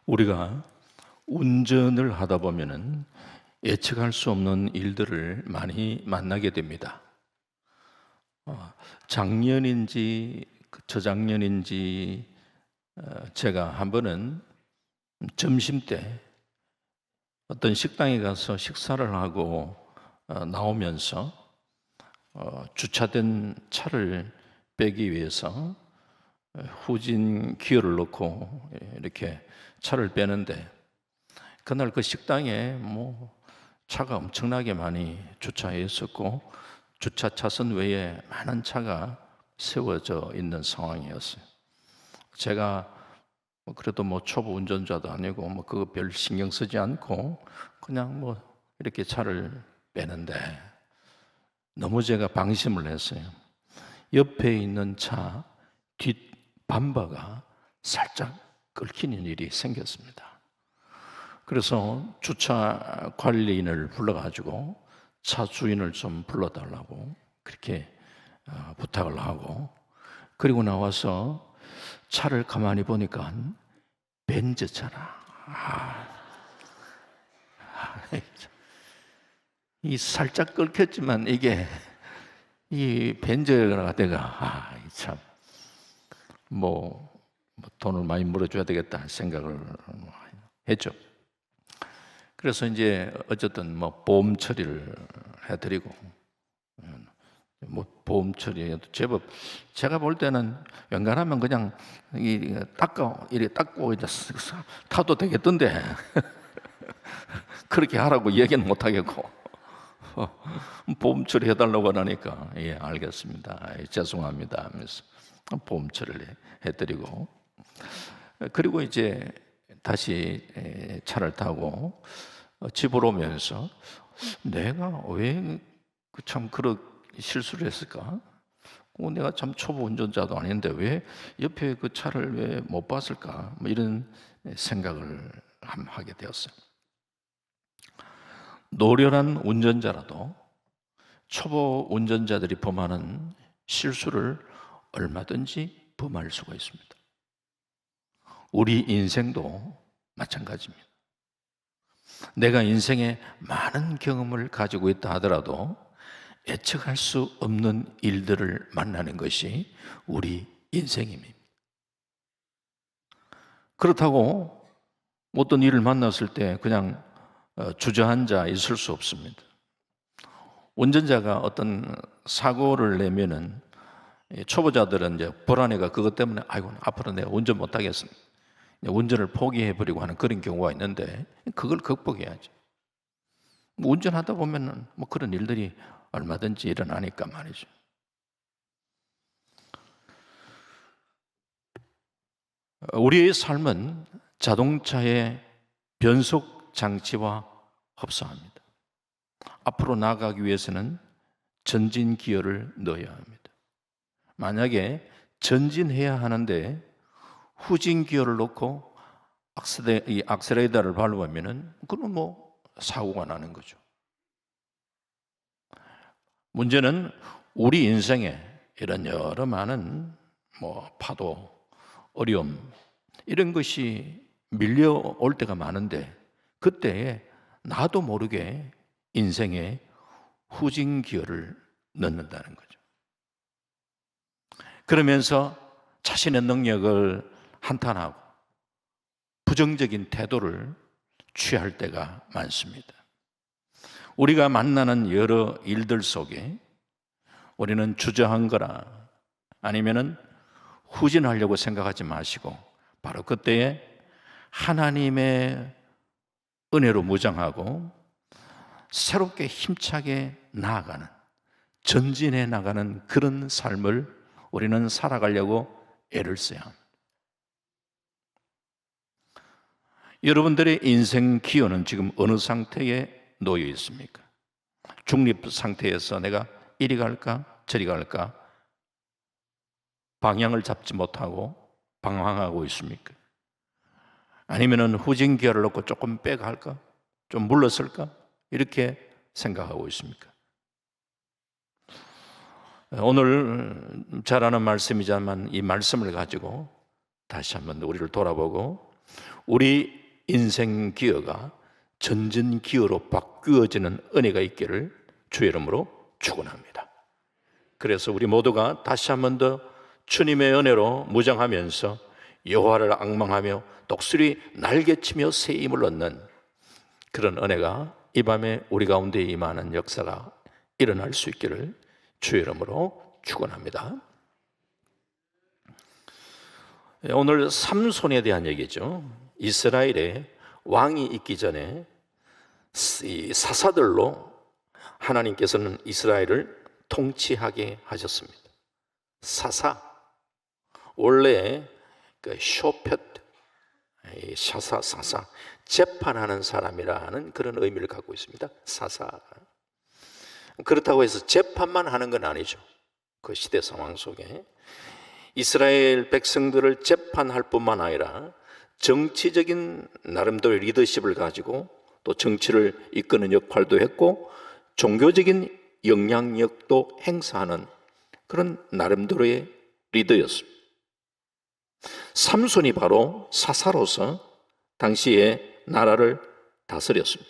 우리가 운전을 하다 보면은 예측할 수 없는 일들을 많이 만나게 됩니다. 작년인지 저작년인지 제가 한 번은 점심 때 어떤 식당에 가서 식사를 하고 나오면서 주차된 차를 빼기 위해서 후진 기어를 넣고 이렇게 차를 빼는데, 그날 그 식당에 차가 엄청나게 많이 주차해 있었고 주차 차선 외에 많은 차가 세워져 있는 상황이었어요. 제가 그래도 초보 운전자도 아니고 그거 별 신경 쓰지 않고 그냥 이렇게 차를 빼는데, 너무 제가 방심을 했어요. 옆에 있는 차 뒷 밤바가 살짝 긁히는 일이 생겼습니다. 그래서 주차 관리인을 불러가지고 차 주인을 좀 불러달라고 그렇게 부탁을 하고, 그리고 나와서 차를 가만히 보니까 벤츠 차라. 이 살짝 긁혔지만 이게 이 벤츠가 내가 참 돈을 많이 물어줘야 되겠다 생각을 했죠. 그래서 이제 어쨌든 보험 처리를 해드리고, 보험 처리해도 제법, 제가 볼 때는 웬간하면 그냥 이렇게 닦고 이제 타도 되겠던데 그렇게 하라고 얘기는 못 하겠고 보험 처리 해달라고 하니까 예, 알겠습니다, 죄송합니다 하면서 보험 처리를 해드리고, 그리고 이제 다시 차를 타고 집으로 오면서 내가 왜 참 그런 실수를 했을까? 내가 참 초보 운전자도 아닌데 왜 옆에 그 차를 왜 못 봤을까? 이런 생각을 하게 되었어요. 노련한 운전자라도 초보 운전자들이 범하는 실수를 얼마든지 범할 수가 있습니다. 우리 인생도 마찬가지입니다. 내가 인생에 많은 경험을 가지고 있다 하더라도 예측할 수 없는 일들을 만나는 것이 우리 인생입니다. 그렇다고 어떤 일을 만났을 때 그냥 주저앉아 있을 수 없습니다. 운전자가 어떤 사고를 내면은 초보자들은 이제 불안해가 그것 때문에 아이고 앞으로 내가 운전 못 하겠어, 운전을 포기해버리고 하는 그런 경우가 있는데, 그걸 극복해야죠. 운전하다 보면 그런 일들이 얼마든지 일어나니까 말이죠. 우리의 삶은 자동차의 변속 장치와 흡사합니다. 앞으로 나아가기 위해서는 전진 기어를 넣어야 합니다. 만약에 전진해야 하는데 후진 기어를 넣고 악셀레이터를 밟으면은 그건 사고가 나는 거죠. 문제는 우리 인생에 이런 여러 많은 파도, 어려움 이런 것이 밀려올 때가 많은데, 그때에 나도 모르게 인생에 후진 기어를 넣는다는 거죠. 그러면서 자신의 능력을 한탄하고 부정적인 태도를 취할 때가 많습니다. 우리가 만나는 여러 일들 속에 우리는 주저앉거나 아니면은 후진하려고 생각하지 마시고 바로 그때에 하나님의 은혜로 무장하고 새롭게 힘차게 나아가는, 전진해 나가는 그런 삶을 우리는 살아가려고 애를 써야 합니다. 여러분들의 인생 기어는 지금 어느 상태에 놓여 있습니까? 중립 상태에서 내가 이리 갈까 저리 갈까 방향을 잡지 못하고 방황하고 있습니까? 아니면은 후진 기어를 넣고 조금 빼갈까, 좀 물러설까 이렇게 생각하고 있습니까? 오늘 잘 아는 말씀이지만 이 말씀을 가지고 다시 한번 우리를 돌아보고 우리 인생 기여가 전진 기여로 바뀌어지는 은혜가 있기를 주의 이름으로 축원합니다. 그래서 우리 모두가 다시 한 번 더 주님의 은혜로 무장하면서 여호와를 앙망하며 독수리 날개치며 새 힘을 얻는 그런 은혜가 이 밤에 우리 가운데 임하는 역사가 일어날 수 있기를 주의 이름으로 축원합니다. 오늘 삼손에 대한 얘기죠. 이스라엘에 왕이 있기 전에 이 사사들로 하나님께서는 이스라엘을 통치하게 하셨습니다. 사사, 원래 그 쇼펫, 사사, 재판하는 사람이라는 그런 의미를 갖고 있습니다. 사사. 그렇다고 해서 재판만 하는 건 아니죠. 그 시대 상황 속에 이스라엘 백성들을 재판할 뿐만 아니라 정치적인 나름대로의 리더십을 가지고 또 정치를 이끄는 역할도 했고 종교적인 영향력도 행사하는 그런 나름대로의 리더였습니다. 삼손이 바로 사사로서 당시에 나라를 다스렸습니다.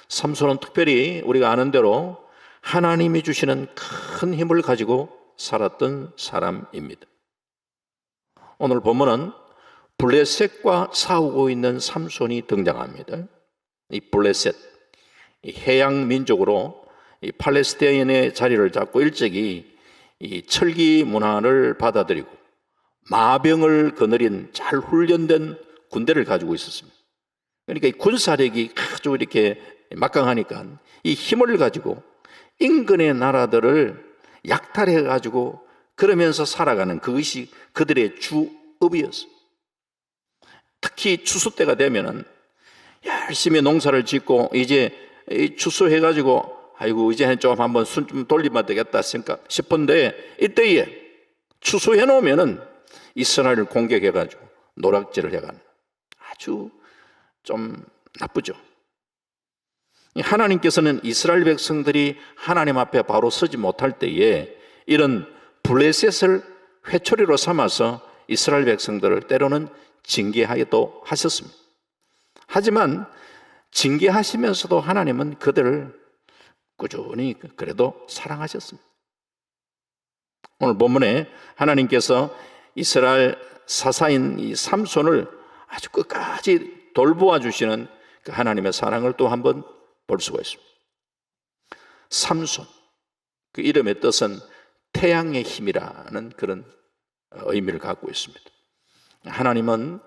삼손은 특별히 우리가 아는 대로 하나님이 주시는 큰 힘을 가지고 살았던 사람입니다. 오늘 본문은 블레셋과 싸우고 있는 삼손이 등장합니다. 이 블레셋, 이 해양 민족으로 이 팔레스타인의 자리를 잡고 일찍이 이 철기 문화를 받아들이고 마병을 거느린 잘 훈련된 군대를 가지고 있었습니다. 그러니까 이 군사력이 아주 이렇게 막강하니까 이 힘을 가지고 인근의 나라들을 약탈해 가지고 그러면서 살아가는 그것이 그들의 주업이었어요. 특히 추수 때가 되면은 열심히 농사를 짓고 이제 추수해 가지고 아이고 이제 좀 한번 순 좀 돌리면 되겠다 싶은데 이때에 추수해 놓으면은 이스라엘을 공격해 가지고 노략질을 해가는 아주 좀 나쁘죠. 하나님께서는 이스라엘 백성들이 하나님 앞에 바로 서지 못할 때에 이런 블레셋을 회초리로 삼아서 이스라엘 백성들을 때로는 징계하기도 하셨습니다. 하지만 징계하시면서도 하나님은 그들을 꾸준히 그래도 사랑하셨습니다. 오늘 본문에 하나님께서 이스라엘 사사인 이 삼손을 아주 끝까지 돌보아 주시는 그 하나님의 사랑을 또 한번 볼 수가 있습니다. 삼손, 그 이름의 뜻은 태양의 힘이라는 그런 의미를 갖고 있습니다. 하나님은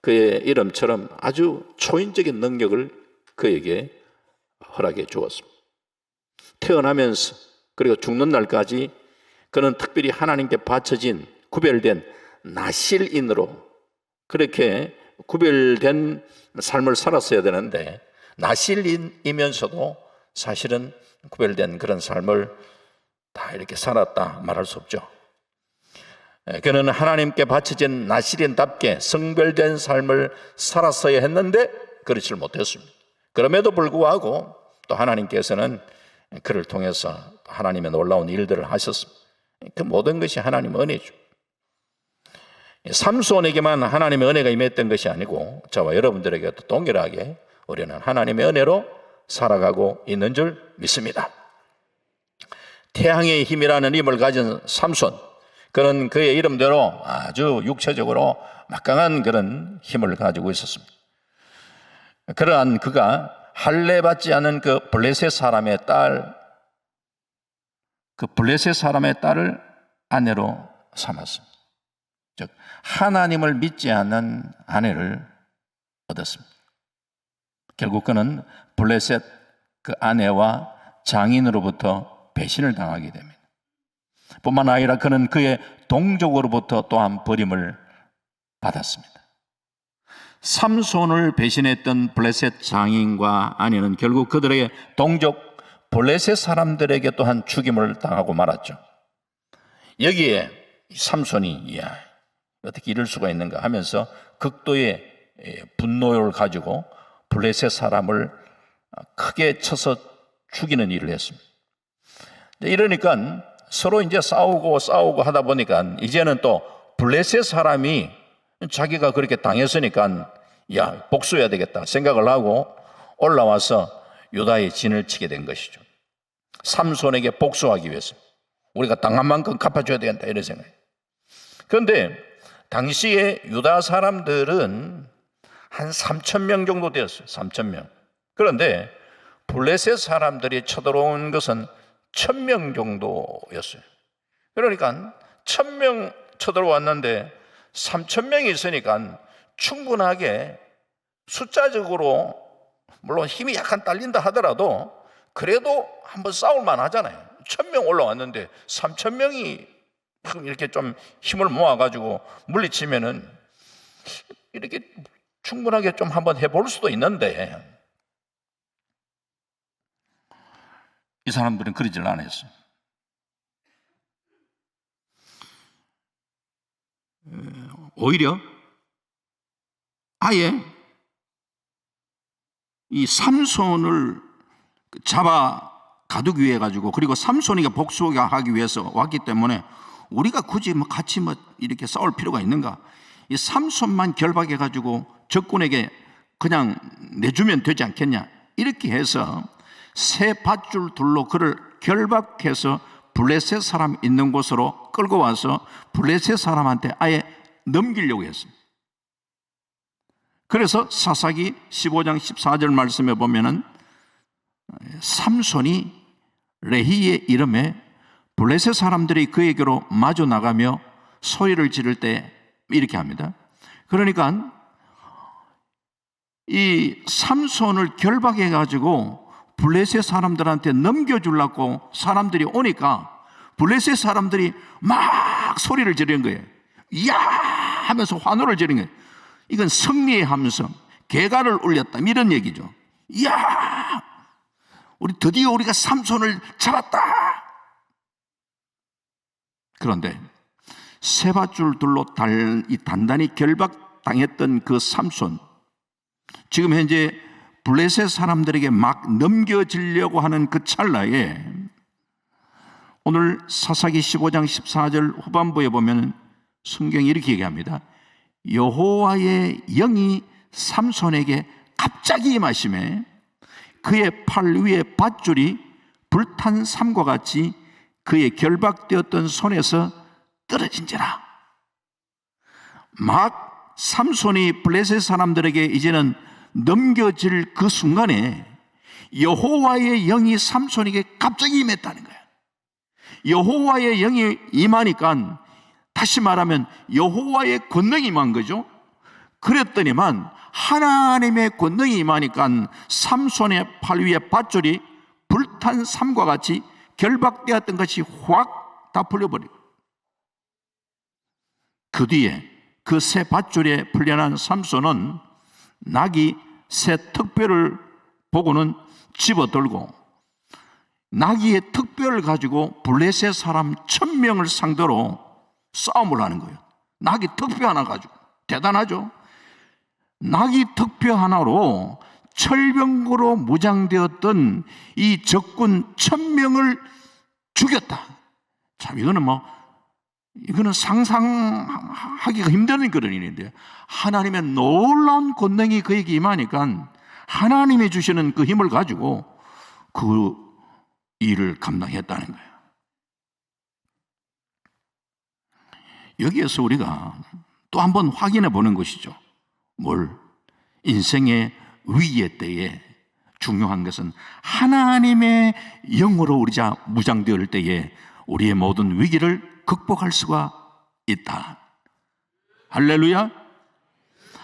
그의 이름처럼 아주 초인적인 능력을 그에게 허락해 주었습니다. 태어나면서 그리고 죽는 날까지 그는 특별히 하나님께 바쳐진 구별된 나실인으로 그렇게 구별된 삶을 살았어야 되는데 나실인이면서도 사실은 구별된 그런 삶을 다 이렇게 살았다 말할 수 없죠. 그는 하나님께 바쳐진 나실인답게 성별된 삶을 살았어야 했는데 그렇지를 못했습니다. 그럼에도 불구하고 또 하나님께서는 그를 통해서 하나님의 놀라운 일들을 하셨습니다. 그 모든 것이 하나님의 은혜죠. 삼손에게만 하나님의 은혜가 임했던 것이 아니고 저와 여러분들에게도 동일하게 우리는 하나님의 은혜로 살아가고 있는 줄 믿습니다. 태양의 힘이라는 힘을 가진 삼손, 그는 그의 이름대로 아주 육체적으로 막강한 그런 힘을 가지고 있었습니다. 그러한 그가 할례받지 않은 그 블레셋 사람의 딸을 아내로 삼았습니다. 즉 하나님을 믿지 않는 아내를 얻었습니다. 결국 그는 블레셋 그 아내와 장인으로부터 배신을 당하게 됩니다. 뿐만 아니라 그는 그의 동족으로부터 또한 버림을 받았습니다. 삼손을 배신했던 블레셋 장인과 아내는 결국 그들의 동족 블레셋 사람들에게 또한 죽임을 당하고 말았죠. 여기에 삼손이 어떻게 이럴 수가 있는가 하면서 극도의 분노를 가지고 블레셋 사람을 크게 쳐서 죽이는 일을 했습니다. 이러니까 서로 이제 싸우고 하다 보니까 이제는 또 블레셋 사람이 자기가 그렇게 당했으니까 야, 복수해야 되겠다 생각을 하고 올라와서 유다의 진을 치게 된 것이죠. 삼손에게 복수하기 위해서 우리가 당한 만큼 갚아줘야 되겠다 이런 생각. 그런데 당시에 유다 사람들은 한 3,000명 정도 되었어요. 3,000명. 그런데 블레셋 사람들이 쳐들어온 것은 1,000명 정도였어요. 그러니까 1,000명 쳐들어왔는데 3,000명이 있으니까 충분하게 숫자적으로 물론 힘이 약간 딸린다 하더라도 그래도 한번 싸울만 하잖아요. 1,000명 올라왔는데 3,000명이 이렇게 좀 힘을 모아가지고 물리치면은 이렇게 충분하게 좀 한번 해볼 수도 있는데 이 사람들은 그러질 않았어요. 오히려 아예 이 삼손을 잡아 가두기 위해 가지고, 그리고 삼손이가 복수하기 위해서 왔기 때문에 우리가 굳이 같이 이렇게 싸울 필요가 있는가? 이 삼손만 결박해 가지고 적군에게 그냥 내주면 되지 않겠냐? 이렇게 해서 새 밧줄 둘로 그를 결박해서 블레셋 사람 있는 곳으로 끌고 와서 블레셋 사람한테 아예 넘기려고 했어요. 그래서 사사기 15장 14절 말씀에 보면은 삼손이 레히의 이름에 블레셋 사람들이 그에게로 마주 나가며 소리를 지를 때 이렇게 합니다. 그러니까 이 삼손을 결박해 가지고 블레셋 사람들한테 넘겨주려고 사람들이 오니까 블레셋 사람들이 막 소리를 지르는 거예요. 이야 하면서 환호를 지르는 거예요. 이건 승리의 함성, 개가를 울렸다 이런 얘기죠. 이야 드디어 우리가 삼손을 잡았다. 그런데 세 밧줄 둘로 단단히 결박당했던 그 삼손, 지금 현재 블레셋 사람들에게 막 넘겨지려고 하는 그 찰나에 오늘 사사기 15장 14절 후반부에 보면 성경이 이렇게 얘기합니다. 여호와의 영이 삼손에게 갑자기 임하심에 그의 팔 위에 밧줄이 불탄 삼과 같이 그의 결박되었던 손에서 떨어진지라. 막 삼손이 블레셋 사람들에게 이제는 넘겨질 그 순간에 여호와의 영이 삼손에게 갑자기 임했다는 거예요. 여호와의 영이 임하니까 다시 말하면 여호와의 권능이 임한 거죠. 그랬더니만 하나님의 권능이 임하니까 삼손의 팔 위에 밧줄이 불탄 삼과 같이 결박되었던 것이 확 다 풀려버려요. 그 뒤에 그 새 밧줄에 풀려난 삼손은 낙이 새 턱뼈를 보고는 집어들고 나귀의 턱뼈를 가지고 블레셋 사람 1,000명을 상대로 싸움을 하는 거예요. 나귀 턱뼈 하나 가지고. 대단하죠? 나귀 턱뼈 하나로 철병거로 무장되었던 이 적군 1,000명을 죽였다. 참 이거는 상상하기가 힘든 그런 일인데 하나님의 놀라운 권능이 그에게 임하니까 하나님이 주시는 그 힘을 가지고 그 일을 감당했다는 거예요. 여기에서 우리가 또 한 번 확인해 보는 것이죠. 뭘? 인생의 위기의 때에 중요한 것은 하나님의 영으로 우리가 무장되을 때에 우리의 모든 위기를 극복할 수가 있다. 할렐루야.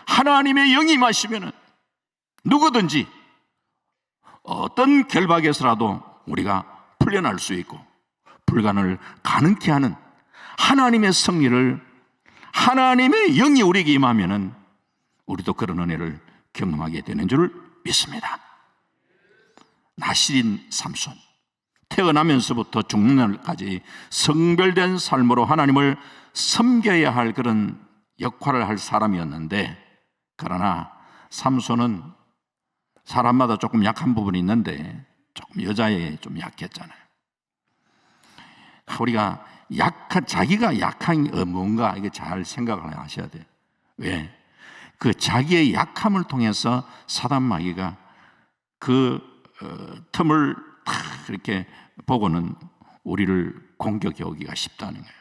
하나님의 영이 임하시면은 누구든지 어떤 결박에서라도 우리가 풀려날 수 있고 불가능을 가능케 하는 하나님의 승리를, 하나님의 영이 우리에게 임하면은 우리도 그런 은혜를 경험하게 되는 줄 믿습니다. 나실인 삼손, 태어나면서부터 죽는 날까지 성별된 삶으로 하나님을 섬겨야 할 그런 역할을 할 사람이었는데, 그러나 삼손은 사람마다 조금 약한 부분이 있는데 조금 여자에 좀 약했잖아요. 우리가 자기가 약한 뭔가 이게 잘 생각을 하셔야 돼요. 왜? 그 자기의 약함을 통해서 사단 마귀가 그 틈을 탁 이렇게 보고는 우리를 공격해 오기가 쉽다는 거예요.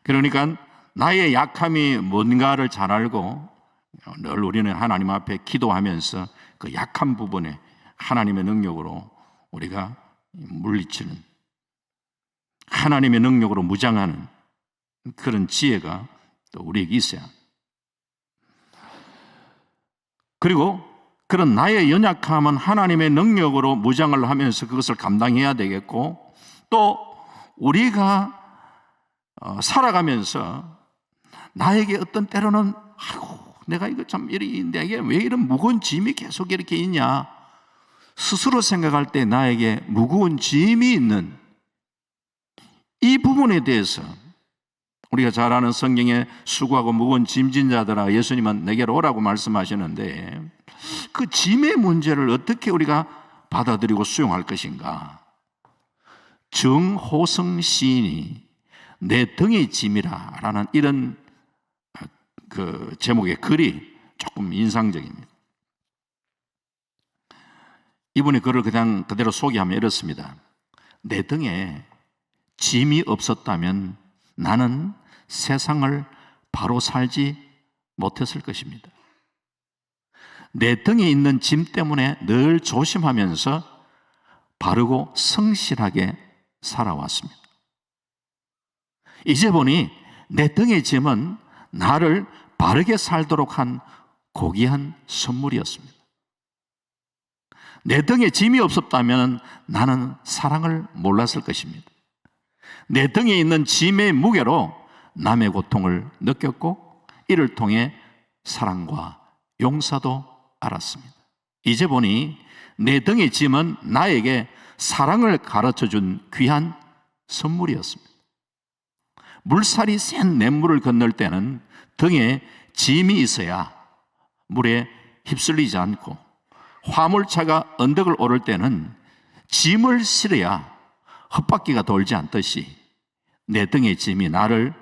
그러니까 나의 약함이 뭔가를 잘 알고 늘 우리는 하나님 앞에 기도하면서 그 약한 부분에 하나님의 능력으로 우리가 물리치는, 하나님의 능력으로 무장하는 그런 지혜가 또 우리에게 있어야 합니다. 그리고 그런 나의 연약함은 하나님의 능력으로 무장을 하면서 그것을 감당해야 되겠고, 또 우리가 살아가면서 나에게 어떤 때로는 아이고 내가 이거 참 내게 왜 이런 무거운 짐이 계속 이렇게 있냐, 스스로 생각할 때 나에게 무거운 짐이 있는 이 부분에 대해서 우리가 잘 아는 성경에 수고하고 무거운 짐진 자들아 예수님은 내게로 오라고 말씀하시는데, 그 짐의 문제를 어떻게 우리가 받아들이고 수용할 것인가. 정호성 시인이 내 등의 짐이라 라는 이런 그 제목의 글이 조금 인상적입니다. 이분이 글을 그냥 그대로 소개하면 이렇습니다. 내 등에 짐이 없었다면 나는 세상을 바로 살지 못했을 것입니다. 내 등에 있는 짐 때문에 늘 조심하면서 바르고 성실하게 살아왔습니다. 이제 보니 내 등의 짐은 나를 바르게 살도록 한 고귀한 선물이었습니다. 내 등에 짐이 없었다면 나는 사랑을 몰랐을 것입니다. 내 등에 있는 짐의 무게로 남의 고통을 느꼈고 이를 통해 사랑과 용서도 알았습니다. 이제 보니 내 등의 짐은 나에게 사랑을 가르쳐준 귀한 선물이었습니다. 물살이 센 냇물을 건널 때는 등에 짐이 있어야 물에 휩쓸리지 않고, 화물차가 언덕을 오를 때는 짐을 실어야 헛바퀴가 돌지 않듯이 내 등의 짐이 나를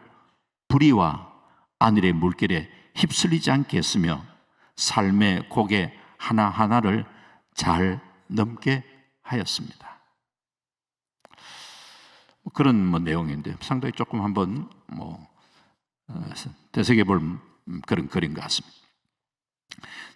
불의와 안일의 물길에 휩쓸리지 않게 했으며 삶의 고개 하나하나를 잘 넘게 하였습니다. 그런 내용인데 상당히 조금 한번 되새겨 볼 그런 글인 것 같습니다.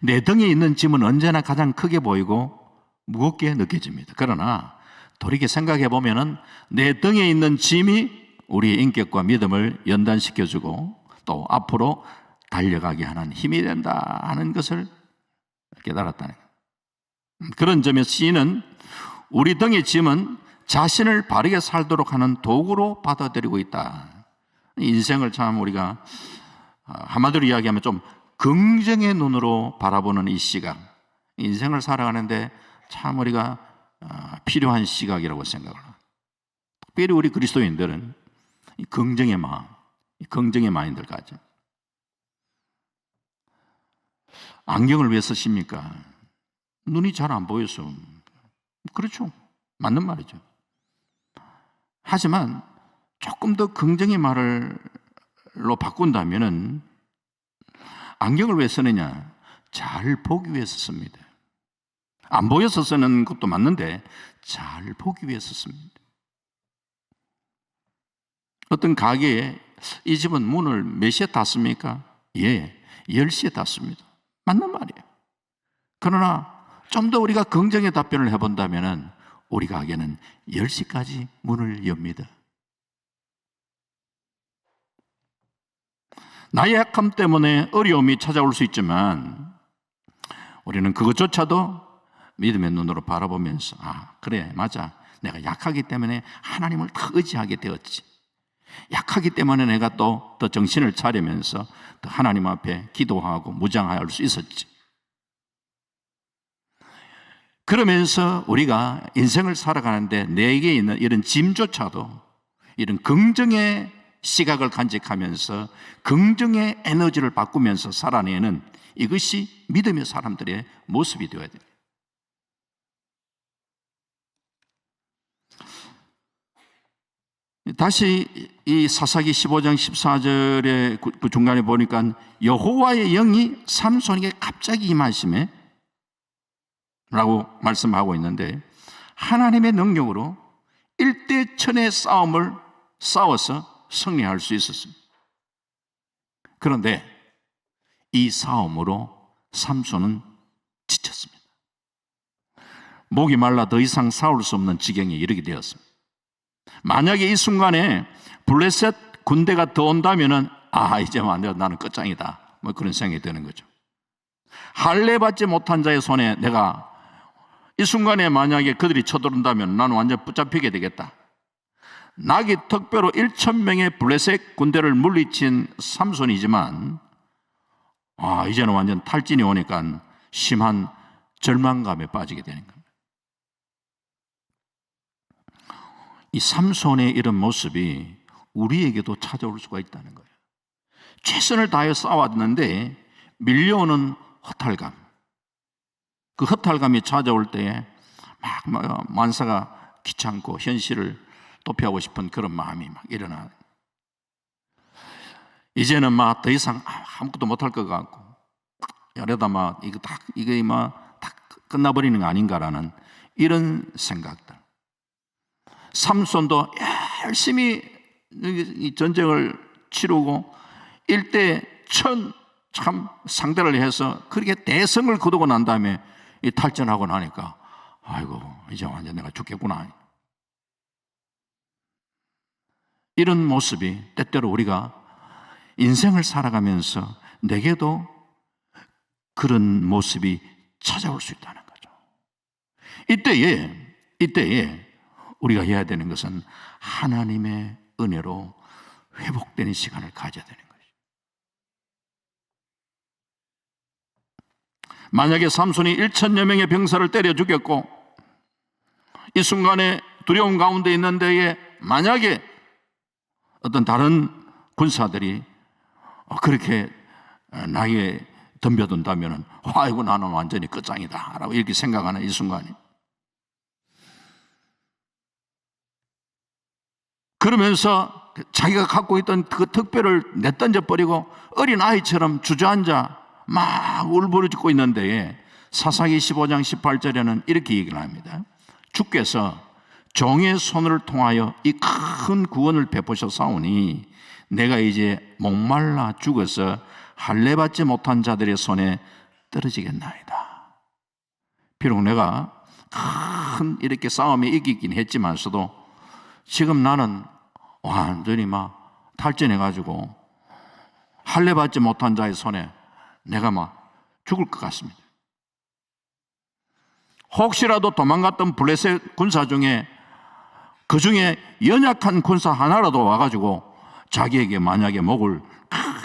내 등에 있는 짐은 언제나 가장 크게 보이고 무겁게 느껴집니다. 그러나 돌이켜 생각해 보면은 내 등에 있는 짐이 우리의 인격과 믿음을 연단시켜주고 또 앞으로 달려가게 하는 힘이 된다 하는 것을 깨달았다는 거예요. 그런 점에서 시인은 우리 등의 짐은 자신을 바르게 살도록 하는 도구로 받아들이고 있다. 인생을 참 우리가 한마디로 이야기하면 좀 긍정의 눈으로 바라보는 이 시각, 인생을 살아가는데 참 우리가 필요한 시각이라고 생각을 합니다. 특별히 우리 그리스도인들은 이 긍정의 마음, 이 긍정의 마인드를 가져. 안경을 왜 쓰십니까? 눈이 잘 안 보여서. 그렇죠. 맞는 말이죠. 하지만 조금 더 긍정의 말로 바꾼다면은 안경을 왜 쓰느냐? 잘 보기 위해서 씁니다. 안 보여서 쓰는 것도 맞는데 잘 보기 위해서 씁니다. 어떤 가게에 이 집은 문을 몇 시에 닫습니까? 예, 10시에 닫습니다. 맞는 말이에요. 그러나 좀 더 우리가 긍정의 답변을 해본다면 우리 가게는 10시까지 문을 엽니다. 나의 약함 때문에 어려움이 찾아올 수 있지만 우리는 그것조차도 믿음의 눈으로 바라보면서 그래 맞아, 내가 약하기 때문에 하나님을 더 의지하게 되었지. 약하기 때문에 내가 또 더 정신을 차리면서 더 하나님 앞에 기도하고 무장할 수 있었지. 그러면서 우리가 인생을 살아가는데 내게 있는 이런 짐조차도 이런 긍정의 시각을 간직하면서 긍정의 에너지를 바꾸면서 살아내는 이것이 믿음의 사람들의 모습이 되어야 돼요. 다시 이 사사기 15장 14절의 그 중간에 보니까 여호와의 영이 삼손에게 갑자기 임하심에 라고 말씀하고 있는데, 하나님의 능력으로 일대천의 싸움을 싸워서 승리할 수 있었습니다. 그런데 이 싸움으로 삼손은 지쳤습니다. 목이 말라 더 이상 싸울 수 없는 지경에 이르게 되었습니다. 만약에 이 순간에 블레셋 군대가 더 온다면은 이제 나는 끝장이다, 뭐 그런 생각이 드는 거죠. 할례 받지 못한 자의 손에 내가 이 순간에 만약에 그들이 쳐들어온다면 나는 완전 붙잡히게 되겠다. 낙이 특별로 1,000명의 블레셋 군대를 물리친 삼손이지만 이제는 완전 탈진이 오니까 심한 절망감에 빠지게 되는 겁니다. 이 삼손의 이런 모습이 우리에게도 찾아올 수가 있다는 거예요. 최선을 다해 싸웠는데 밀려오는 허탈감, 그 허탈감이 찾아올 때에 막 만사가 귀찮고 현실을 도피하고 싶은 그런 마음이 막 일어나요. 이제는 막 더 이상 아무것도 못할 것 같고, 이러다 막 이게 막 다 끝나버리는 거 아닌가라는 이런 생각들. 삼손도 열심히 이 전쟁을 치르고 일대천 참 상대를 해서 그렇게 대성을 거두고 난 다음에 이 탈전하고 나니까 아이고 이제 완전 내가 죽겠구나. 이런 모습이 때때로 우리가 인생을 살아가면서 내게도 그런 모습이 찾아올 수 있다는 거죠. 이때에 우리가 해야 되는 것은 하나님의 은혜로 회복되는 시간을 가져야 되는 거죠. 만약에 삼손이 1,000여 명의 병사를 때려 죽였고 이 순간에 두려움 가운데 있는 데에 만약에 어떤 다른 군사들이 그렇게 나에게 덤벼든다면 아이고 나는 완전히 끝장이다 라고 이렇게 생각하는 이 순간에, 그러면서 자기가 갖고 있던 그 특별을 내던져 버리고 어린 아이처럼 주저앉아 막 울부짖고 있는데, 사사기 15장 18절에는 이렇게 얘기를 합니다. 주께서 종의 손을 통하여 이 큰 구원을 베푸셨사오니 내가 이제 목말라 죽어서 할례 받지 못한 자들의 손에 떨어지겠나이다. 비록 내가 큰 이렇게 싸움에 이기긴 했지만서도 지금 나는 완전히 막 탈진해가지고 할례 받지 못한 자의 손에 내가 막 죽을 것 같습니다. 혹시라도 도망갔던 블레셋 군사 중에 그 중에 연약한 군사 하나라도 와가지고 자기에게 만약에 목을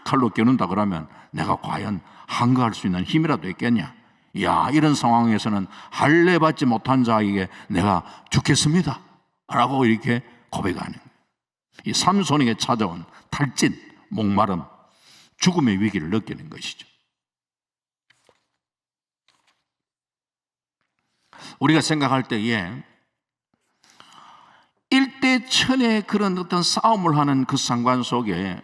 칼로 겨눈다 그러면 내가 과연 항거할 수 있는 힘이라도 있겠냐? 이런 상황에서는 할례 받지 못한 자에게 내가 죽겠습니다 라고 이렇게 고백하는 거예요. 이 삼손에게 찾아온 탈진, 목마름, 죽음의 위기를 느끼는 것이죠. 우리가 생각할 때에 일대천의 그런 어떤 싸움을 하는 그 상관 속에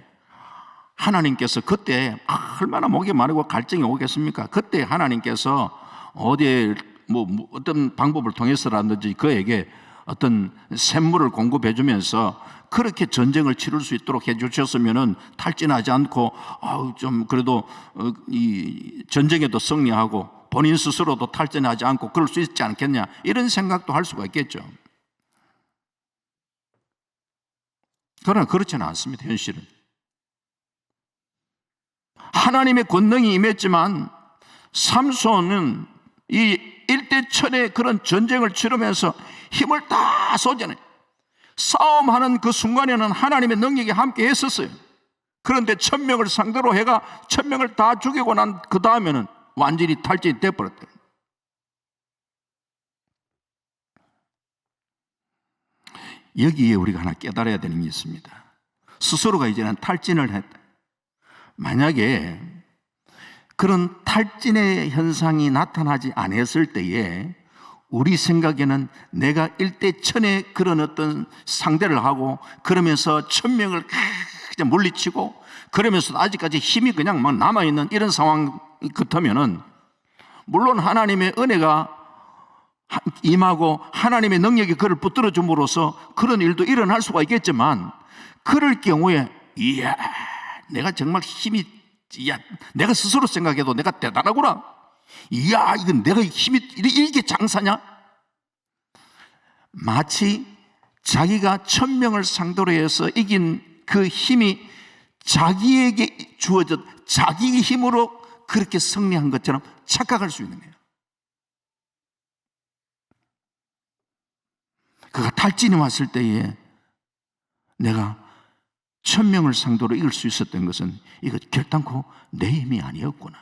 하나님께서 그때 얼마나 목이 마르고 갈증이 오겠습니까? 그때 하나님께서 어디에 어떤 방법을 통해서라든지 그에게 어떤 샘물을 공급해 주면서 그렇게 전쟁을 치를 수 있도록 해 주셨으면은 탈진하지 않고 좀 그래도 이 전쟁에도 승리하고 본인 스스로도 탈진하지 않고 그럴 수 있지 않겠냐, 이런 생각도 할 수가 있겠죠. 그러나 그렇지는 않습니다. 현실은 하나님의 권능이 임했지만 삼손은 이 일대천의 그런 전쟁을 치르면서 힘을 다 쏟아내요. 싸움하는 그 순간에는 하나님의 능력이 함께 했었어요. 그런데 1,000명을 상대로 해가 1,000명을 다 죽이고 난 그 다음에는 완전히 탈진이 되어버렸대요. 여기에 우리가 하나 깨달아야 되는 게 있습니다. 스스로가 이제는 탈진을 했다. 만약에 그런 탈진의 현상이 나타나지 않았을 때에 우리 생각에는 내가 일대천에 그런 어떤 상대를 하고 그러면서 1000명을 그냥 물리치고 그러면서 아직까지 힘이 그냥 막 남아있는 이런 상황 같으면은 물론 하나님의 은혜가 임하고 하나님의 능력이 그를 붙들어 줌으로써 그런 일도 일어날 수가 있겠지만, 그럴 경우에 이야, 내가 정말 힘이, 이야, 내가 스스로 생각해도 내가 대단하구나, 이야, 이건 내가 힘이 이게 장사냐? 마치 자기가 1000명을 상대로 해서 이긴 그 힘이 자기에게 주어져 자기 힘으로 그렇게 승리한 것처럼 착각할 수 있는 거예요. 그가 탈진이 왔을 때에 내가 1000명을 상대로 이길 수 있었던 것은 이거 결단코 내 힘이 아니었구나.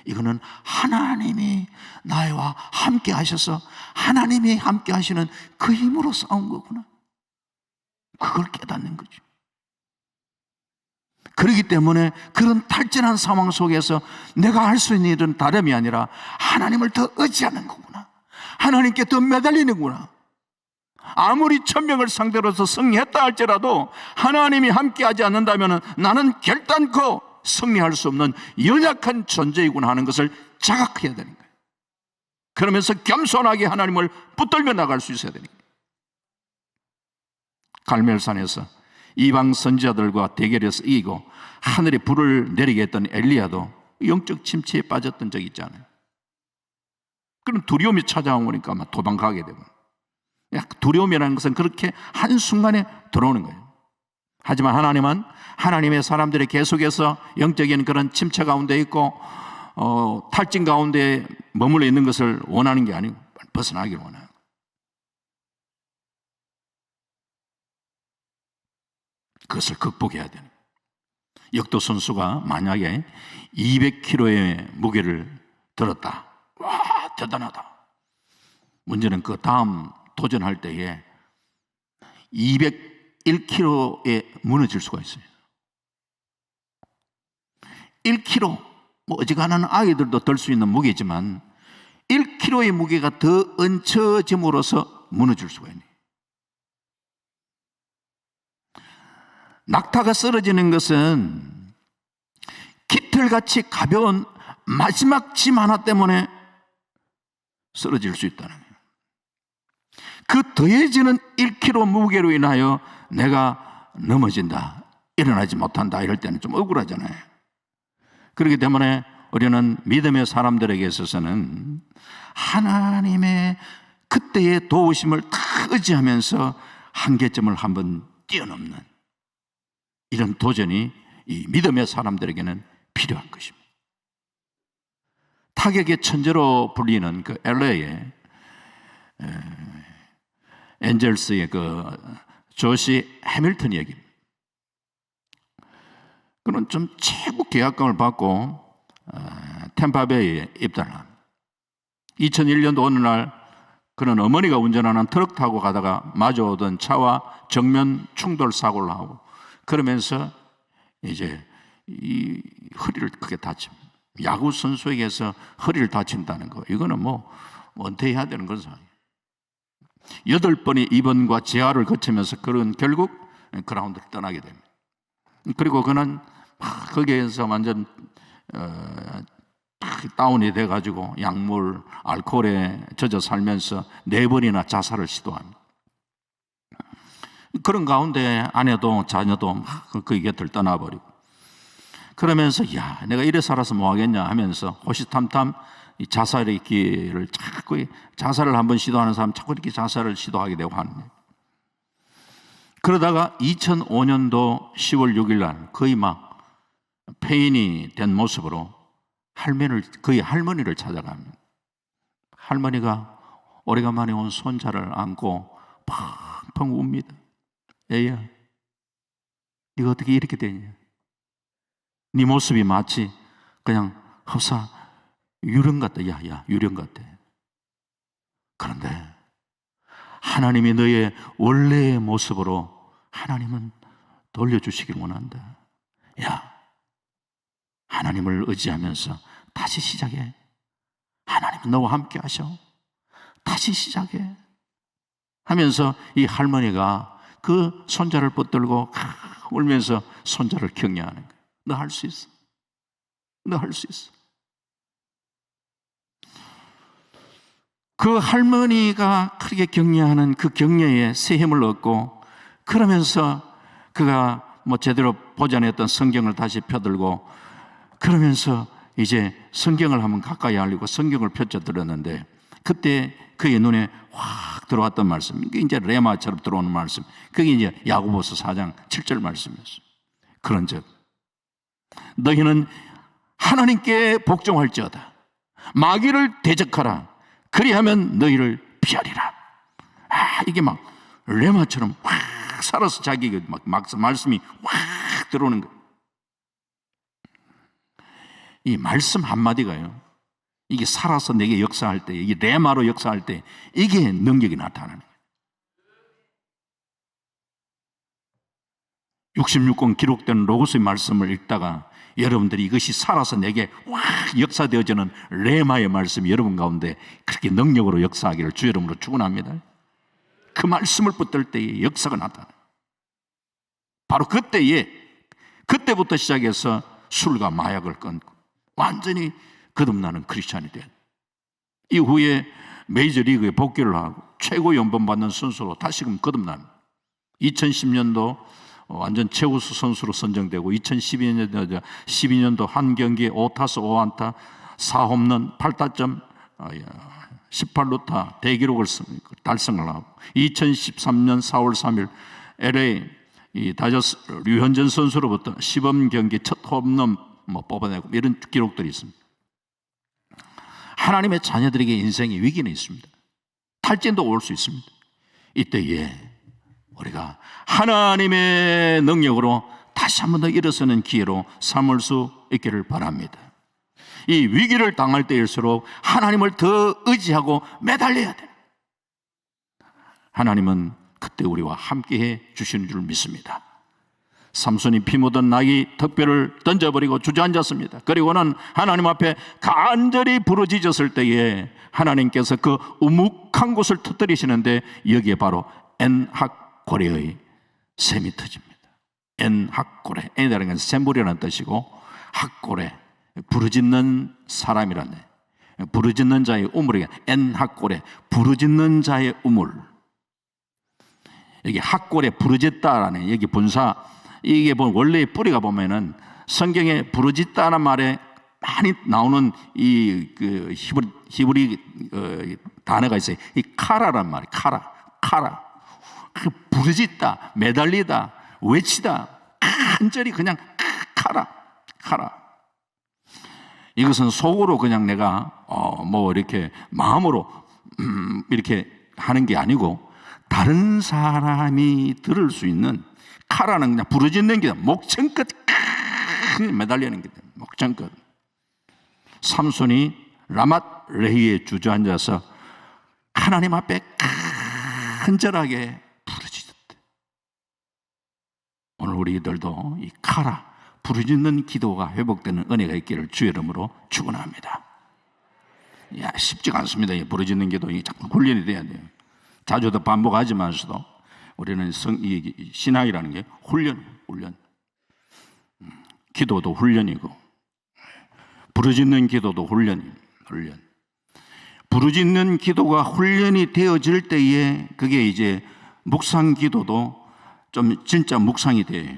이거는 하나님이 나와 함께 하셔서 하나님이 함께 하시는 그 힘으로 싸운 거구나. 그걸 깨닫는 거죠. 그렇기 때문에 그런 탈진한 상황 속에서 내가 할 수 있는 일은 다름이 아니라 하나님을 더 의지하는 거구나. 하나님께 더 매달리는구나. 아무리 1000명을 상대로서 승리했다 할지라도 하나님이 함께하지 않는다면 나는 결단코 승리할 수 없는 연약한 존재이구나 하는 것을 자각해야 되는 거예요. 그러면서 겸손하게 하나님을 붙들며 나갈 수 있어야 되는 거예요. 갈멜산에서 이방 선지자들과 대결해서 이기고 하늘에 불을 내리게 했던 엘리야도 영적 침체에 빠졌던 적이 있잖아요. 그럼 두려움이 찾아오니까 막 도망가게 되고, 두려움이라는 것은 그렇게 한순간에 들어오는 거예요. 하지만 하나님은 하나님의 사람들이 계속해서 영적인 그런 침체 가운데 있고 탈진 가운데 머물러 있는 것을 원하는 게 아니고 벗어나기를 원해요. 그것을 극복해야 되는 거예요. 역도 선수가 만약에 200kg의 무게를 들었다. 와, 대단하다. 문제는 그 다음 도전할 때에 201kg에 무너질 수가 있어요. 1kg, 뭐 어지간한 아이들도 들 수 있는 무게지만 1kg의 무게가 더 얹혀짐으로써 무너질 수가 있네요. 낙타가 쓰러지는 것은 깃털같이 가벼운 마지막 짐 하나 때문에 쓰러질 수 있다는 거예요. 그 더해지는 1kg 무게로 인하여 내가 넘어진다, 일어나지 못한다 이럴 때는 좀 억울하잖아요. 그렇기 때문에 우리는 믿음의 사람들에게 있어서는 하나님의 그때의 도우심을 다 의지하면서 한계점을 한번 뛰어넘는 이런 도전이 이 믿음의 사람들에게는 필요한 것입니다. 타격의 천재로 불리는 그 LA의 엔젤스의 그 조시 해밀턴 얘기입니다. 그는 좀 최고 계약금을 받고 템파베이에 입단을 합니다. 2001년도 어느 날 그는 어머니가 운전하는 트럭 타고 가다가 마주오던 차와 정면 충돌 사고를 하고, 그러면서 이제 이 허리를 크게 다칩니다. 야구 선수에게서 허리를 다친다는 거, 이거는 뭐 은퇴해야 되는 거죠. 8번의 입원과 재활을 거치면서 그런 결국 그라운드를 떠나게 됩니다. 그리고 그는 거기에서 완전 다운이 돼가지고 약물, 알코올에 젖어 살면서 4번이나 자살을 시도합니다. 그런 가운데 아내도 자녀도 막 그 곁을 떠나버리고, 그러면서 야, 내가 이래 살아서 뭐 하겠냐 하면서 호시탐탐 이 자살의 길을 자꾸, 자살을 한번 시도하는 사람 자꾸 이렇게 자살을 시도하게 되고 하는 거예요. 그러다가 2005년도 10월 6일 날 거의 막 폐인이 된 모습으로 거의 할머니를 찾아갑니다. 할머니가 오래간만에 온 손자를 안고 펑펑 웁니다. 애야, 네가 어떻게 이렇게 되냐? 네 모습이 마치 그냥 흡사 유령 같다. 야, 유령 같아. 그런데 하나님이 너의 원래의 모습으로 하나님은 돌려주시길 원한다. 야, 하나님을 의지하면서 다시 시작해. 하나님은 너와 함께 하셔. 다시 시작해 하면서 이 할머니가 그 손자를 붙들고 울면서 손자를 격려하는 거예요. 너 할 수 있어. 너 할 수 있어. 그 할머니가 그렇게 격려하는 그 격려에 새 힘을 얻고, 그러면서 그가 제대로 보지 않았던 성경을 다시 펴들고, 그러면서 이제 성경을 한번 가까이 하려고 성경을 펼쳐들었는데, 그때 그의 눈에 확 들어왔던 말씀, 이게 이제 레마처럼 들어오는 말씀, 그게 이제 야고보서 4장 7절 말씀이었어요. 그런즉 너희는 하나님께 복종할지어다. 마귀를 대적하라. 그리하면 너희를 피하리라. 이게 막 레마처럼 확 살아서 자기가 막 말씀이 확 들어오는 거예요. 이 말씀 한마디가요, 이게 살아서 내게 역사할 때, 이게 레마로 역사할 때, 이게 능력이 나타나는 거예요. 66권 기록된 로고스의 말씀을 읽다가 여러분들이 이것이 살아서 내게 확 역사되어지는 레마의 말씀이 여러분 가운데 그렇게 능력으로 역사하기를 주 이름으로 축원합니다. 그 말씀을 붙들 때에 역사가 나타나요. 바로 그때부터 시작해서 술과 마약을 끊고 완전히 거듭나는 크리스찬이 된, 이후에 메이저리그에 복귀를 하고 최고 연봉 받는 선수로 다시금 거듭납니다. 2010년도 완전 최우수 선수로 선정되고, 2012년도 한 경기에 5타수 5안타 4홈런 8타점 18루타 대기록을 달성을 하고, 2013년 4월 3일 LA 다저스 류현진 선수로부터 시범 경기 첫 홈런 뽑아내고, 이런 기록들이 있습니다. 하나님의 자녀들에게 인생의 위기는 있습니다. 탈진도 올 수 있습니다. 이때에 우리가 하나님의 능력으로 다시 한 번 더 일어서는 기회로 삼을 수 있기를 바랍니다. 이 위기를 당할 때일수록 하나님을 더 의지하고 매달려야 돼요. 하나님은 그때 우리와 함께해 주시는 줄 믿습니다. 삼손이 피 묻은 나귀 턱뼈를 던져버리고 주저앉았습니다. 그리고는 하나님 앞에 간절히 부르짖었을 때에 하나님께서 그 우묵한 곳을 터뜨리시는데, 여기에 바로 엔학고레의 샘이 터집니다. 엔학고레, 엔이라는 건 샘물이라는 뜻이고, 학고레, 부르짖는 사람이라네. 부르짖는 자의 우물이게 엔학고레, 부르짖는 자의 우물. 여기 학고레 부르짖다라는, 여기 분사, 이게 원래의 뿌리가 보면은 성경에 부르짖다는 말에 많이 나오는 이 히브리 단어가 있어요. 이 카라란 말이에요. 카라. 부르짖다, 매달리다, 외치다, 간절히 그냥 카라. 이것은 속으로 그냥 내가 이렇게 마음으로 이렇게 하는 게 아니고, 다른 사람이 들을 수 있는, 카라는 그냥 부르짖는 게 목청껏 매달리는 게 목청껏. 삼손이 라맛 레히에 주저앉아서 하나님 앞에 간절하게 부르짖었대. 오늘 우리들도 이 카라, 부르짖는 기도가 회복되는 은혜가 있기를 주 이름으로 축원합니다. 쉽지가 않습니다. 이 부르짖는 기도, 이 자꾸 훈련이 돼야 돼요. 자주도 반복하지만서도 우리는 신앙이라는 게 훈련. 기도도 훈련이고, 부르짖는 기도도 훈련. 부르짖는 기도가 훈련이 되어질 때에 그게 이제 묵상 기도도 좀 진짜 묵상이 돼요.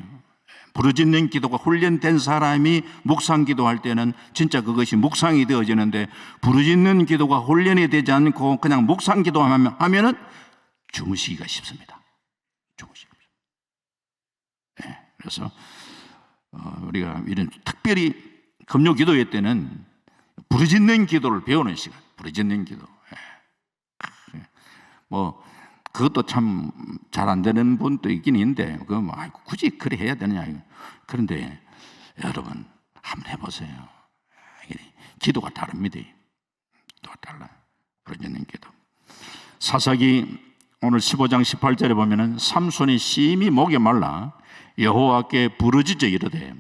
부르짖는 기도가 훈련된 사람이 묵상 기도할 때는 진짜 그것이 묵상이 되어지는데, 부르짖는 기도가 훈련이 되지 않고 그냥 묵상 기도하면은 주무시기가 쉽습니다. 그래서 우리가 이런 특별히 금요 기도회 때는 부르짖는 기도를 배우는 시간, 부르짖는 기도. 그것도 참 잘 안 되는 분도 있긴 있는데, 굳이 그래 해야 되느냐. 그런데 여러분 한번 해보세요. 기도가 다릅니다. 기도가 달라요. 부르짖는 기도. 사사기 오늘 15장 18절에 보면은 삼손이 심히 목이 말라 여호와께 부르짖어 이르되,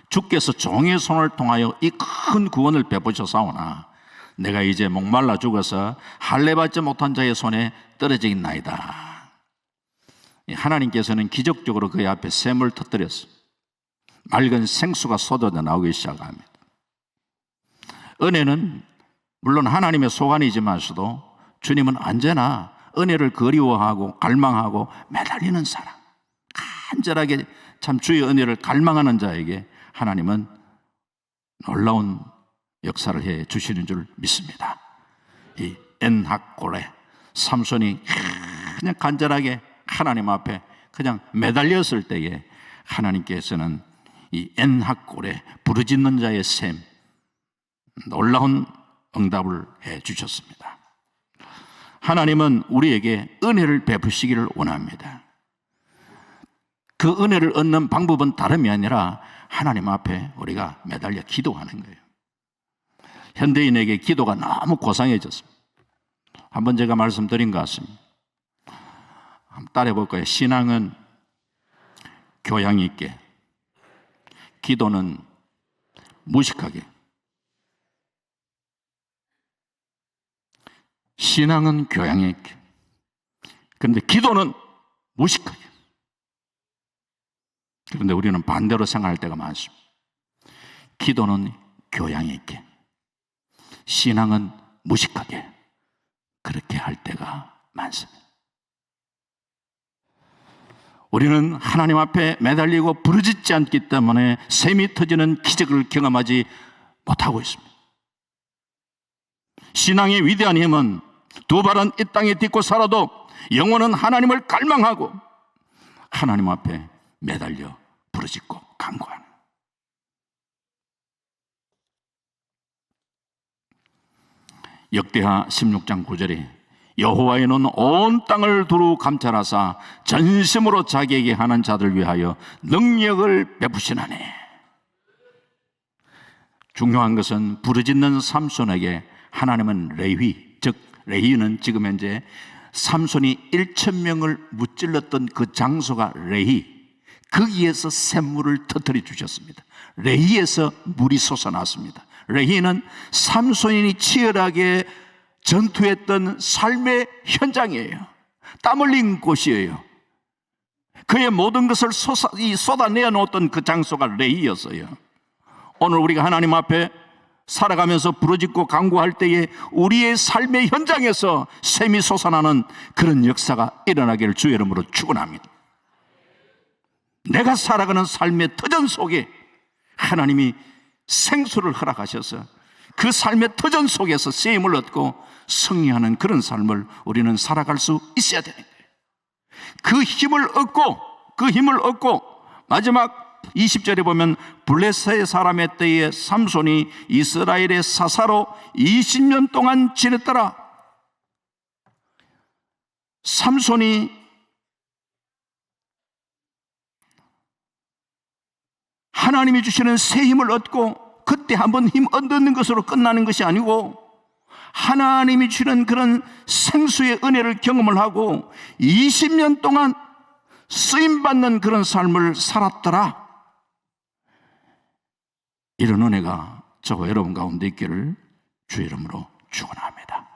주께서 종의 손을 통하여 이 큰 구원을 베푸셨사오나 내가 이제 목말라 죽어서 할례받지 못한 자의 손에 떨어지겠나이다. 하나님께서는 기적적으로 그의 앞에 샘을 터뜨렸어. 맑은 생수가 쏟아져 나오기 시작합니다. 은혜는 물론 하나님의 소관이지만서도 주님은 언제나 은혜를 그리워하고 갈망하고 매달리는 사람, 간절하게 참 주의 은혜를 갈망하는 자에게 하나님은 놀라운 역사를 해 주시는 줄 믿습니다. 이 엔학골에 삼손이 그냥 간절하게 하나님 앞에 그냥 매달렸을 때에 하나님께서는 이 엔학골에 부르짖는 자의 샘, 놀라운 응답을 해 주셨습니다. 하나님은 우리에게 은혜를 베푸시기를 원합니다. 그 은혜를 얻는 방법은 다름이 아니라 하나님 앞에 우리가 매달려 기도하는 거예요. 현대인에게 기도가 너무 고상해졌습니다. 한번 제가 말씀드린 것 같습니다. 한번 따라해 볼까요? 신앙은 교양 있게, 기도는 무식하게. 신앙은 교양 있게, 그런데 기도는 무식하게. 그런데 우리는 반대로 생각할 때가 많습니다. 기도는 교양 있게, 신앙은 무식하게 그렇게 할 때가 많습니다. 우리는 하나님 앞에 매달리고 부르짖지 않기 때문에 샘이 터지는 기적을 경험하지 못하고 있습니다. 신앙의 위대한 힘은 두 발은 이 땅에 딛고 살아도 영혼은 하나님을 갈망하고 하나님 앞에 매달려 부르짖고 간구하는. 역대하 16장 9절에 여호와께는 온 땅을 두루 감찰하사 전심으로 자기에게 하는 자들 위하여 능력을 베푸시나니. 중요한 것은 부르짖는 삼손에게 하나님은 레위, 즉 레위는 지금 현재 삼손이 1,000명을 무찔렀던 그 장소가 레위, 거기에서 샘물을 터뜨려 주셨습니다. 레위에서 물이 솟아났습니다. 레위는 삼손이 치열하게 전투했던 삶의 현장이에요. 땀 흘린 곳이에요. 그의 모든 것을 쏟아내어 놓았던 그 장소가 레위였어요. 오늘 우리가 하나님 앞에 살아가면서 부르짖고 간구할 때에 우리의 삶의 현장에서 샘이 솟아나는 그런 역사가 일어나기를 주의 이름으로 축원합니다. 내가 살아가는 삶의 터전 속에 하나님이 생수를 허락하셔서 그 삶의 터전 속에서 쓰임을 얻고 승리하는 그런 삶을 우리는 살아갈 수 있어야 되는 거예요. 그 힘을 얻고 마지막 20절에 보면 블레셋 사람의 때에 삼손이 이스라엘의 사사로 20년 동안 지냈더라. 삼손이 하나님이 주시는 새 힘을 얻고 그때 한번 힘 얻는 것으로 끝나는 것이 아니고 하나님이 주시는 그런 생수의 은혜를 경험을 하고 20년 동안 쓰임받는 그런 삶을 살았더라. 이런 은혜가 저와 여러분 가운데 있기를 주의 이름으로 축원합니다.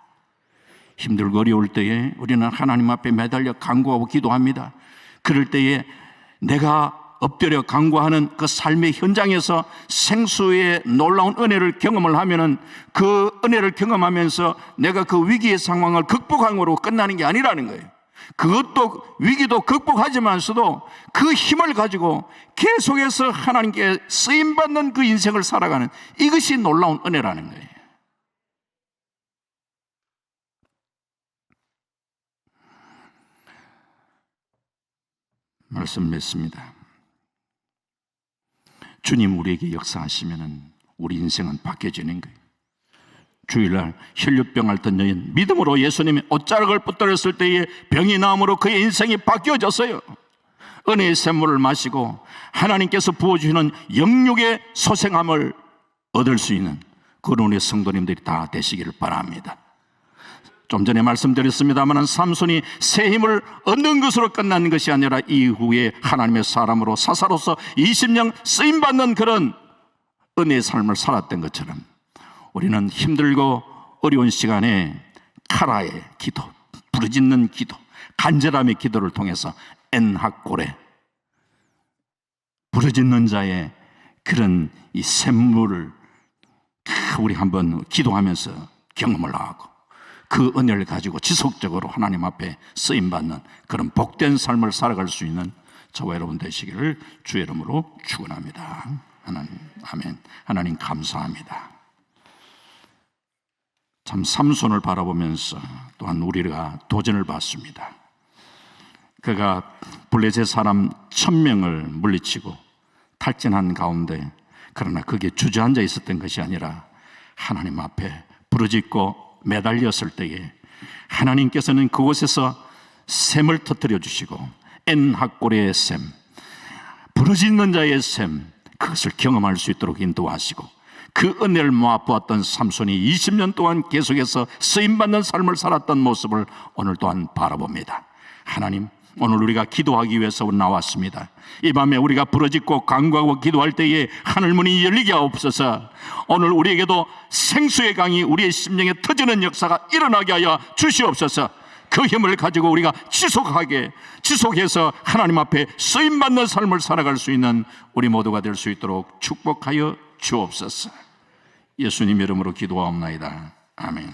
힘들고 어려울 때에 우리는 하나님 앞에 매달려 간구하고 기도합니다. 그럴 때에 내가 엎드려 간구하는 그 삶의 현장에서 생수의 놀라운 은혜를 경험을 하면은 그 은혜를 경험하면서 내가 그 위기의 상황을 극복함으로 끝나는 게 아니라는 거예요. 그것도 위기도 극복하지만서도 그 힘을 가지고 계속해서 하나님께 쓰임받는 그 인생을 살아가는 이것이 놀라운 은혜라는 거예요. 말씀 맺습니다. 주님 우리에게 역사하시면은 우리 인생은 바뀌어지는 거예요. 주일날 혈류병 앓던 여인 믿음으로 예수님이 옷자락을 붙들었을 때에 병이 나음으로 그의 인생이 바뀌어졌어요. 은혜의 샘물을 마시고 하나님께서 부어주시는 영육의 소생함을 얻을 수 있는 그런 우리 성도님들이 다 되시기를 바랍니다. 좀 전에 말씀드렸습니다만 삼손이 새 힘을 얻는 것으로 끝나는 것이 아니라 이후에 하나님의 사람으로 사사로서 20년 쓰임받는 그런 은혜의 삶을 살았던 것처럼 우리는 힘들고 어려운 시간에 카라의 기도, 부르짖는 기도, 간절함의 기도를 통해서 엔하골에 부르짖는 자의 그런 이 샘물을 우리 한번 기도하면서 경험을 하고 그 은혜를 가지고 지속적으로 하나님 앞에 쓰임받는 그런 복된 삶을 살아갈 수 있는 저와 여러분 되시기를 주의 이름으로 축원합니다. 하나님, 아멘. 하나님 감사합니다. 참 삼손을 바라보면서 또한 우리가 도전을 받습니다. 그가 블레셋 사람 1000명을 물리치고 탈진한 가운데, 그러나 그게 주저앉아 있었던 것이 아니라 하나님 앞에 부르짖고 매달렸을 때에 하나님께서는 그곳에서 샘을 터뜨려 주시고 엔하골의 샘, 부르짖는 자의 샘, 그것을 경험할 수 있도록 인도하시고 그 은혜를 모아보았던 삼손이 20년 동안 계속해서 쓰임받는 삶을 살았던 모습을 오늘 또한 바라봅니다. 하나님, 오늘 우리가 기도하기 위해서 나왔습니다. 이 밤에 우리가 부르짖고 간구하고 기도할 때에 하늘문이 열리게 하옵소서. 오늘 우리에게도 생수의 강이 우리의 심령에 터지는 역사가 일어나게 하여 주시옵소서. 그 힘을 가지고 우리가 지속해서 하나님 앞에 쓰임받는 삶을 살아갈 수 있는 우리 모두가 될 수 있도록 축복하여 주옵소서. 예수님 이름으로 기도하옵나이다. 아멘.